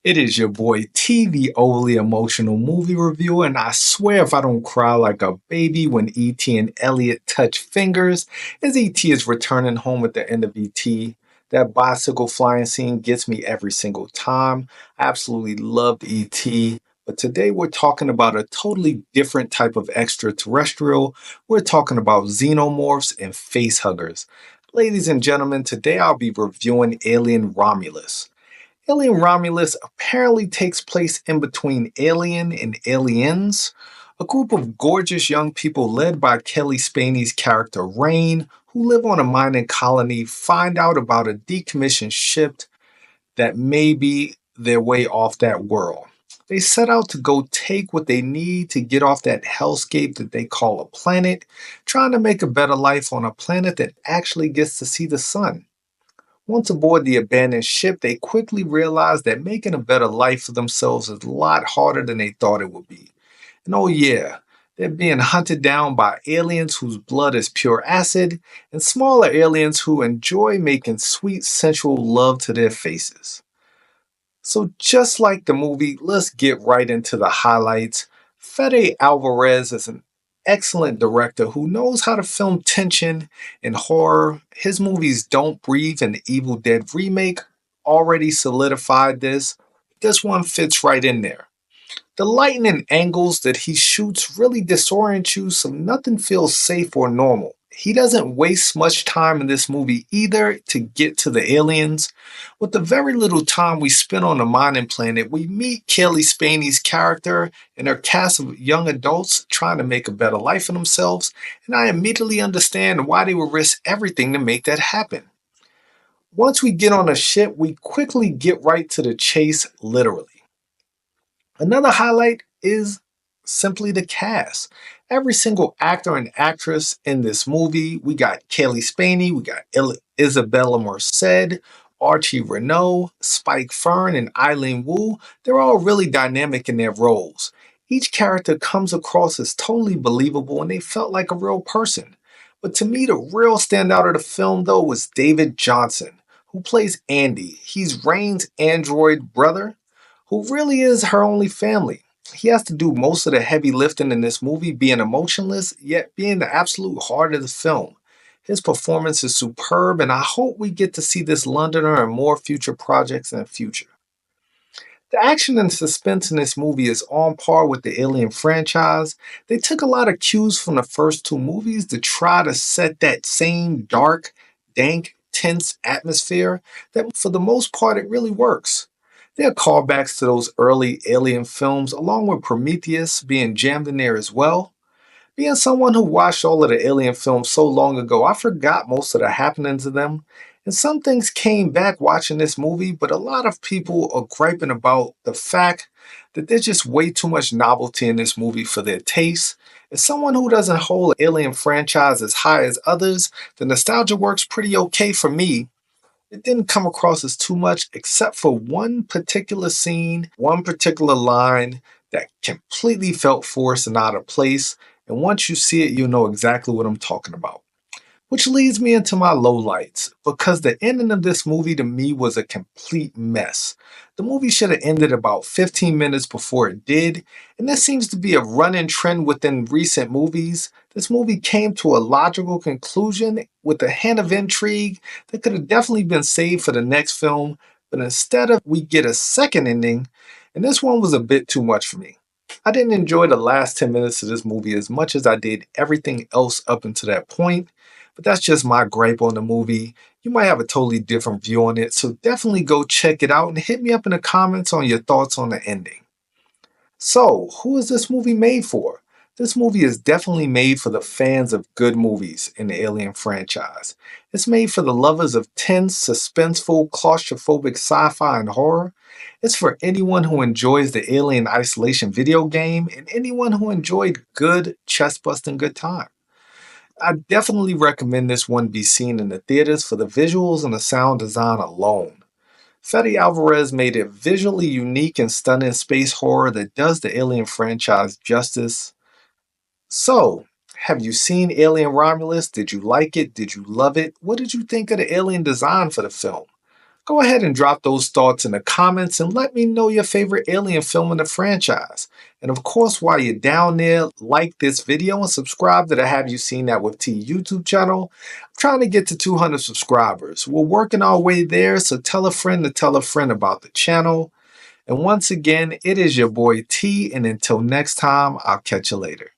It is your boy T, the overly emotional movie reviewer, and I swear if I don't cry like a baby when E.T. and Elliot touch fingers, as E.T. is returning home at the end of E.T. That bicycle flying scene gets me every single time. I absolutely loved E.T., but today we're talking about a totally different type of extraterrestrial. We're talking about xenomorphs and facehuggers. Ladies and gentlemen, today I'll be reviewing Alien Romulus. Alien Romulus apparently takes place in between Alien and Aliens. A group of gorgeous young people led by Kelly Spaney's character Rain, who live on a mining colony, find out about a decommissioned ship that may be their way off that world. They set out to go take what they need to get off that hellscape that they call a planet, trying to make a better life on a planet that actually gets to see the sun. Once aboard the abandoned ship, they quickly realized that making a better life for themselves is a lot harder than they thought it would be. And oh, yeah, they're being hunted down by aliens whose blood is pure acid, and smaller aliens who enjoy making sweet, sensual love to their faces. So, just like the movie, let's get right into the highlights. Fede Alvarez is an excellent director who knows how to film tension and horror. His movies Don't Breathe and the Evil Dead remake already solidified this. This one fits right in there. The lighting and angles that he shoots really disorient you, so nothing feels safe or normal. He doesn't waste much time in this movie either to get to the aliens. With the very little time we spend on the mining planet, we meet Kelly Spaney's character and her cast of young adults trying to make a better life for themselves, and I immediately understand why they would risk everything to make that happen. Once we get on a ship, we quickly get right to the chase, literally. Another highlight is simply the cast. Every single actor and actress in this movie, we got Kaylee Spaney, we got Isabella Merced, Archie Renault, Spike Fern, and Eileen Wu. They're all really dynamic in their roles. Each character comes across as totally believable and they felt like a real person. But to me, the real standout of the film, though, was David Johnson, who plays Andy. He's Rain's android brother, who really is her only family. He has to do most of the heavy lifting in this movie, being emotionless, yet being the absolute heart of the film. His performance is superb, and I hope we get to see this Londoner in more future projects in the future. The action and suspense in this movie is on par with the Alien franchise. They took a lot of cues from the first two movies to try to set that same dark, dank, tense atmosphere that, for the most part, it really works. There are callbacks to those early Alien films, along with Prometheus being jammed in there as well. Being someone who watched all of the Alien films so long ago, I forgot most of the happenings of them. And some things came back watching this movie, but a lot of people are griping about the fact that there's just way too much novelty in this movie for their taste. As someone who doesn't hold Alien franchise as high as others, the nostalgia works pretty okay for me. It didn't come across as too much, except for one particular scene, one particular line that completely felt forced and out of place. And once you see it, you'll know exactly what I'm talking about. Which leads me into my lowlights, because the ending of this movie to me was a complete mess. The movie should have ended about 15 minutes before it did, and this seems to be a running trend within recent movies. This movie came to a logical conclusion with a hint of intrigue that could have definitely been saved for the next film, but instead of we get a second ending, and this one was a bit too much for me. I didn't enjoy the last 10 minutes of this movie as much as I did everything else up until that point. But that's just my gripe on the movie. You might have a totally different view on it, so definitely go check it out and hit me up in the comments on your thoughts on the ending. So, who is this movie made for? This movie is definitely made for the fans of good movies in the Alien franchise. It's made for the lovers of tense, suspenseful, claustrophobic sci fi and horror. It's for anyone who enjoys the Alien Isolation video game and anyone who enjoyed good, chest busting good time. I definitely recommend this one be seen in the theaters for the visuals and the sound design alone. Fede Alvarez made a visually unique and stunning space horror that does the Alien franchise justice. So, have you seen Alien Romulus? Did you like it? Did you love it? What did you think of the alien design for the film? Go ahead and drop those thoughts in the comments and let me know your favorite alien film in the franchise. And of course, while you're down there, like this video and subscribe to the Have You Seen That with T YouTube channel. I'm trying to get to 200 subscribers. We're working our way there, so tell a friend to tell a friend about the channel. And once again, it is your boy T, and until next time, I'll catch you later.